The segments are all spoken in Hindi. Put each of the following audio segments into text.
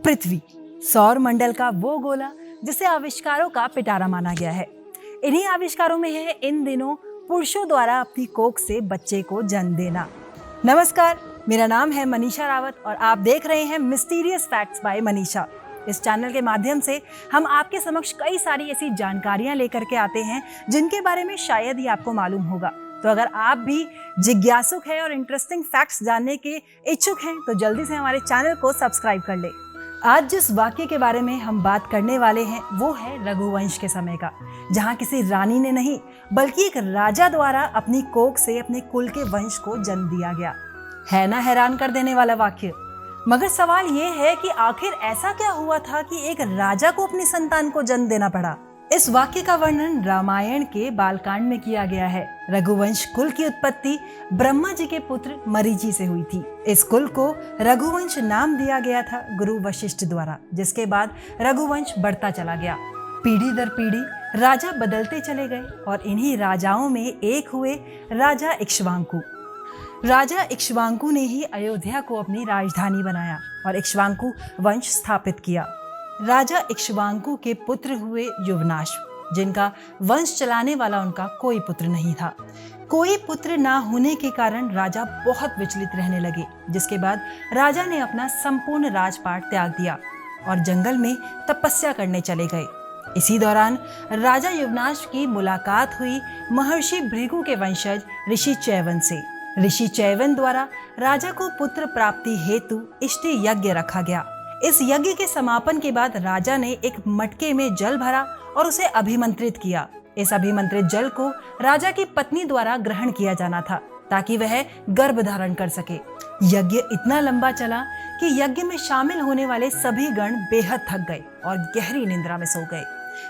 पृथ्वी सौर मंडल का वो गोला जिसे आविष्कारों का पिटारा माना गया है। इन्हीं आविष्कारों में है इन दिनों पुरुषों द्वारा अपनी कोख से बच्चे को जन्म देना। नमस्कार, मेरा नाम है मनीषा रावत और आप देख रहे हैं मिस्टीरियस फैक्ट्स बाय मनीषा। इस चैनल के माध्यम से हम आपके समक्ष कई सारी ऐसी जानकारियां लेकर के आते हैं जिनके बारे में शायद ही आपको मालूम होगा। तो अगर आप भी जिज्ञासुक हैं और इंटरेस्टिंग फैक्ट्स जानने के इच्छुक हैं तो जल्दी से हमारे चैनल को सब्सक्राइब कर ले। आज जिस वाक्य के बारे में हम बात करने वाले हैं वो है रघुवंश के समय का, जहां किसी रानी ने नहीं बल्कि एक राजा द्वारा अपनी कोख से अपने कुल के वंश को जन्म दिया गया। है ना हैरान कर देने वाला वाक्य। मगर सवाल ये है कि आखिर ऐसा क्या हुआ था कि एक राजा को अपनी संतान को जन्म देना पड़ा। इस वाक्य का वर्णन रामायण के बालकांड में किया गया है। रघुवंश कुल की उत्पत्ति ब्रह्मा जी के पुत्र मरीचि से हुई थी। इस कुल को रघुवंश नाम दिया गया था गुरु वशिष्ठ द्वारा, जिसके बाद रघुवंश बढ़ता चला गया। पीढ़ी दर पीढ़ी राजा बदलते चले गए और इन्हीं राजाओं में एक हुए राजा इक्ष्वाकु। राजा इक्ष्वाकु ने ही अयोध्या को अपनी राजधानी बनाया और इक्ष्वाकु वंश स्थापित किया। राजा इक्ष्वाकु के पुत्र हुए युवनाश, जिनका वंश चलाने वाला उनका कोई पुत्र नहीं था। कोई पुत्र ना होने के कारण राजा बहुत विचलित रहने लगे, जिसके बाद राजा ने अपना संपूर्ण राजपाट त्याग दिया और जंगल में तपस्या करने चले गए। इसी दौरान राजा युवनाश की मुलाकात हुई महर्षि भृगु के वंशज ऋषि चैवन से। ऋषि चैवन द्वारा राजा को पुत्र प्राप्ति हेतु इष्टि यज्ञ रखा गया। इस यज्ञ के समापन के बाद राजा ने एक मटके में जल भरा और उसे अभिमंत्रित किया। इस अभिमंत्रित जल को राजा की पत्नी द्वारा ग्रहण किया जाना था ताकि वह गर्भ धारण कर सके। यज्ञ इतना लंबा चला कि यज्ञ में शामिल होने वाले सभी गण बेहद थक गए और गहरी निद्रा में सो गए।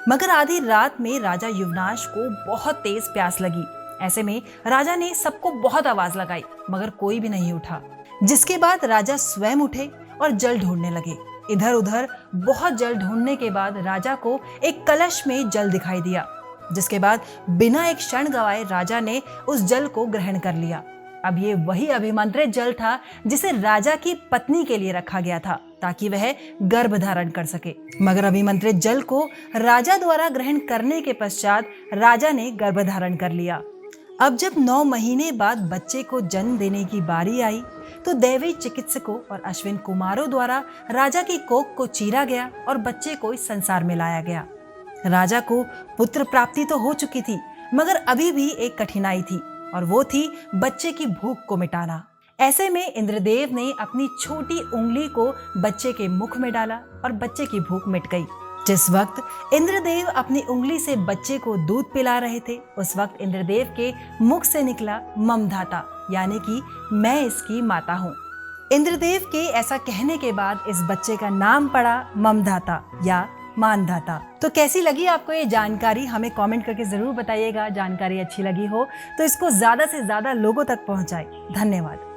मगर आधी रात में राजा युवनाश को बहुत तेज प्यास लगी। ऐसे में राजा ने सबको बहुत आवाज लगाई मगर कोई भी नहीं उठा, जिसके बाद राजा स्वयं उठे और जल ढूंढने लगे। इधर उधर बहुत जल ढूंढने के बाद राजा को एक कलश में जल दिखाई दिया, जिसके बाद बिना एक क्षण गवाए राजा ने उस जल को ग्रहण कर लिया। अब ये वही अभिमंत्रित जल था जिसे राजा की पत्नी के लिए रखा गया था ताकि वह गर्भ धारण कर सके। मगर अभिमंत्रित जल को राजा द्वारा ग्रहण करने के पश्चात राजा ने गर्भ धारण कर लिया। अब जब 9 महीने बाद बच्चे को जन्म देने की बारी आई तो दैवीय चिकित्सकों और अश्विन कुमारों द्वारा राजा की कोख को चीरा गया और बच्चे को इस संसार में लाया गया। राजा को पुत्र प्राप्ति तो हो चुकी थी मगर अभी भी एक कठिनाई थी और वो थी बच्चे की भूख को मिटाना। ऐसे में इंद्रदेव ने अपनी छोटी उंगली को बच्चे के मुख में डाला और बच्चे की भूख मिट गई। जिस वक्त इंद्रदेव अपनी उंगली से बच्चे को दूध पिला रहे थे उस वक्त इंद्रदेव के मुख से निकला ममधाता, यानी कि मैं इसकी माता हूँ। इंद्रदेव के ऐसा कहने के बाद इस बच्चे का नाम पड़ा ममधाता या मानधाता। तो कैसी लगी आपको ये जानकारी, हमें कमेंट करके जरूर बताइएगा। जानकारी अच्छी लगी हो तो इसको ज्यादा से ज्यादा लोगों तक पहुंचाएं। धन्यवाद।